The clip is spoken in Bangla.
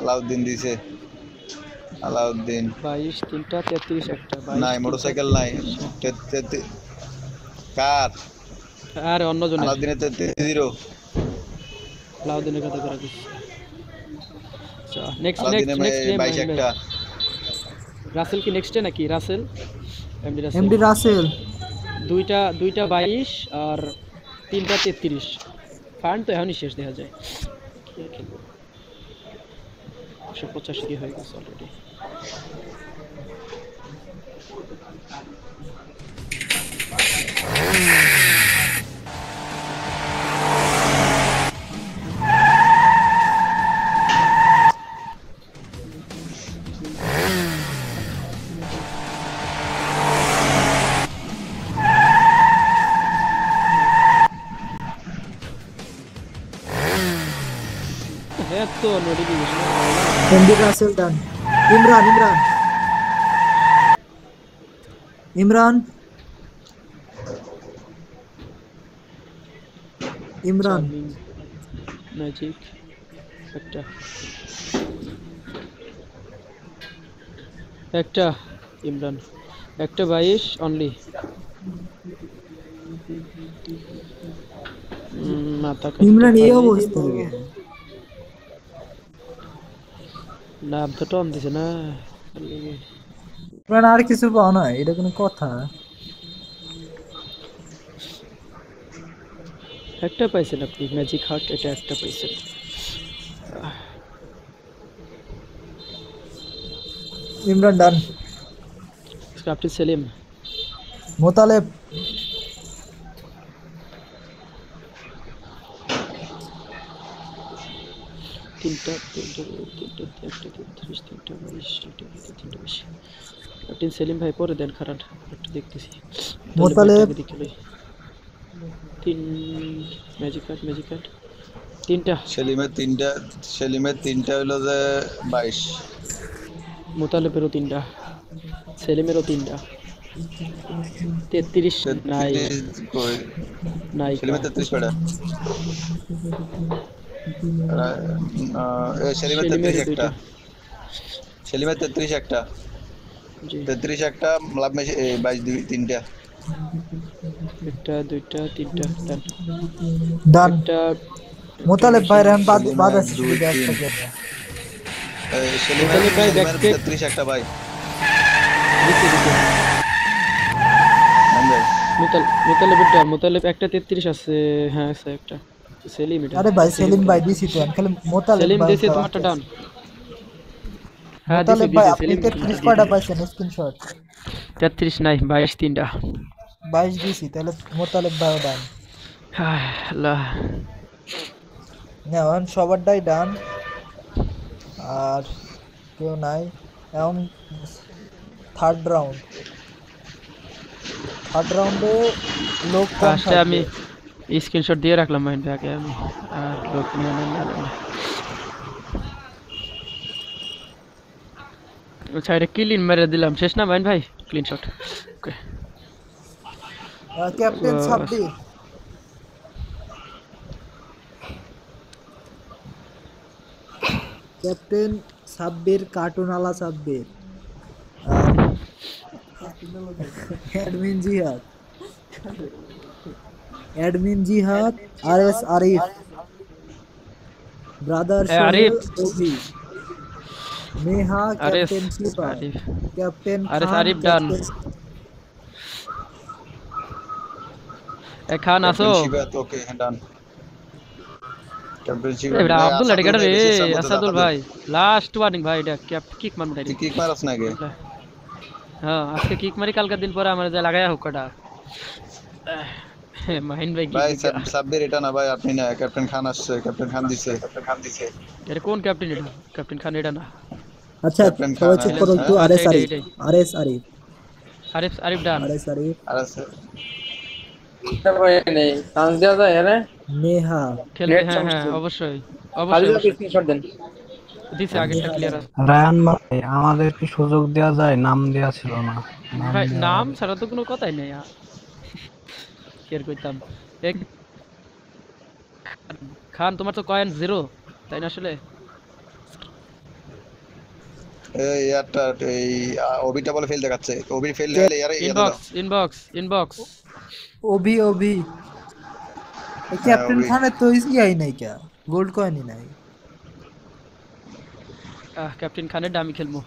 আলাউদ্দিন দিছে, আলাউদ্দিন 22 3টা 33 একটা 22 নাই, 3টা মোটরসাইকেল নাই। 33 একটা। কার? আরে অন্যজনের। আলাউদ্দিনের 33 আলাউদ্দিনের কথা করে দিচ্ছি। আচ্ছা নেক্সট নেক্সট আলাউদ্দিনের নেক্সট নেম 22 মাহিন ভাই। একটা। রাসেল কি নেক্সটে নাকি? রাসেল, এমডি রাসেল। এমডি রাসেল। দুইটা দুইটা 22 আর 3টা 33। ফান্ড তো এখনই শেষ দেখা যায়। কি আর খেলবো, 185 কি হয়ে গেছে অলরেডি। হ্যাঁ তো নোটিফিকেশন এমডি রাসেল ডান। ইমরান ইমরান ইমরান ইমরান চার্মিং ম্যাজিক একটা একটা ইমরান একটা 22 অনলি। মাথা কাটতে ইমরান এই ফালাই অবস্থা দিব। কেন? নাম তো টম দিছে না। ইমরান আর কিছু পাও না, এটা কোনো কথা? একটা পাইছেন আপনি ম্যাজিক হার্ট, এটা একটা পাইছেন। ইমরান ডান। ক্যাপ্টেন সেলিম মোতালেব তিনটা তিনটা তিনটা একটা 33 3টা 22 3টা 23। ক্যাপ্টেন সেলিম ভাই পরে দেন, খারাপ একটু দেখতেছি। মোতালেব দেখে লই। তিন ম্যাজিক কার্ড তিনটা। সেলিমের তিনটা হইলো যে 22, মোতালেবেরও তিনটা, সেলিমেরও তিনটা। 33 নাই 33 কই? নাইকা। সেলিমের 33 কয়টা? সেলিমের 33 সেলিমেরও একটা, দুইটা। সেলিমের 33 একটা, জি 33 একটা, লাভ মেশি 22 তিনটা। একটা দুইটা তিনটা ডান। ডান। একটা একটা মোতালেব ভাই মেশিন। রান বাদ সেলিমের আছে 2 শুধু একটা 3, জায়গা। সেলিমের মোতালেব ভাই সেলিমের ব্যাকটেক 33 একটা ভাই। দিতে মোতালেব একটা 33 আছে। হ্যাঁ আছে একটা। সেলিম এটা আরে ভাই সেলিম সেলিম তো ভাই দিছি তো, খালি মোতালেব সেলিম ভাই দিছে টা তোমারটা বাকি ডান। আছে। হ্যাঁ দিছে মোতালেব ভাই দিছে আপনি সেলিম 33 দিয়ে কয়টা দিছে। পাইছেন স্ক্রিনশট? 33 নাই 22 তিনটা। 22 দিছি, তাহলে মোতালেব ভাই ডান। আল্লাহ না এখন সবারটাই ডান, আর কেউ নাই। এখন থার্ড রাউন্ডে লোক কম ফার্স্টে থাকবে। আমি স্ক্রিনশট দিয়ে রাখলাম মাইন্ড ব্যাগে আমি। আর লোক নিয়ে না আচ্ছা এটা ক্লিন মেরে দিলাম, শেষ না মাইন্ড ভাই? ক্লিন শট ওকে। Captain Sabbir, captain Sabbir, cartoon আলা সাব্বির। আর অ্যাডমিন জিহাদ, আর এস আরিফ, ব্রাদার সোহেল, আরিফ অভি, নেহা, আরিফ ক্যাপ্টেন শিপা, আরিফ ক্যাপ্টেন আরিফ খান, আরিফ ডান। ক্যাপ্টেন খান আসো। ক্যাপ্টেন শিবা তোকে ডান। ক্যাপ্টেন শিবা এটা ভাই, আব্দুল আসাদুল আডিগার ভাই রে। বেশি সামর্থ্য আসাদুল দেখালো। ভাই লাস্ট ওয়ার্নিং ভাই, এটা কিক মারবো তুই ডাইরেক্ট। কিক মারছ নাকি? হ্যাঁ আজকে কিক মারি, কালকের দিন পরে আমার যা লাগায়া হোক কটা। মাহিন ভাই কি ভাই লিগা? সাব্বির এটা না ভাই, আপনি না, ক্যাপ্টেন খান আসছে, ক্যাপ্টেন খান দিছে। এটা কোন ক্যাপ্টেন? এটা ক্যাপ্টেন খান এটা না। আচ্ছা ক্যাপ্টেন খান, সবাই চুপ করো একটু। হ্যাঁ। আচ্ছা আরএস এটাই আরিফ, এটাই আরএস আরিফ, আরিফ আরিফ ডান। আরএস আরিফ, আর আছে ভাই নেই চান্স দেওয়া যায় হ্যাঁ নেহা, খেলবে নেট হ্যাঁ হ্যাঁ সমস্যা অবশ্যই খালি অবশ্যই যাবে অবশ্যই। স্ক্রিনশট দেন দিছে আগেরটা নেহা ক্লিয়ার ডান। আছে। রায়ান ভাই আমাদের কি সুযোগ দেওয়া যায়? নাম দেওয়া ছিল না, নাম ভাই দেওয়া নাম হবে। ছাড়া তো কোনো কথাই নেই। কেয়ার করতাম। এক খান তোমার তো কয়েন জিরো, তাই না আসলে? এই ইয়ারটা এই ওবিটা বলে ফেল দেখাচ্ছে, ওবির ফেল হলে ইয়ারে ইয়ারে দাও। ইনবক্স ওবি ওবি হ্যাঁ, ক্যাপ্টেন ওবি। খানের তো ইয়াই নাই কে গোল্ড কয়েনই নাই ক্যাপ্টেন খানের ডামি খেলবো।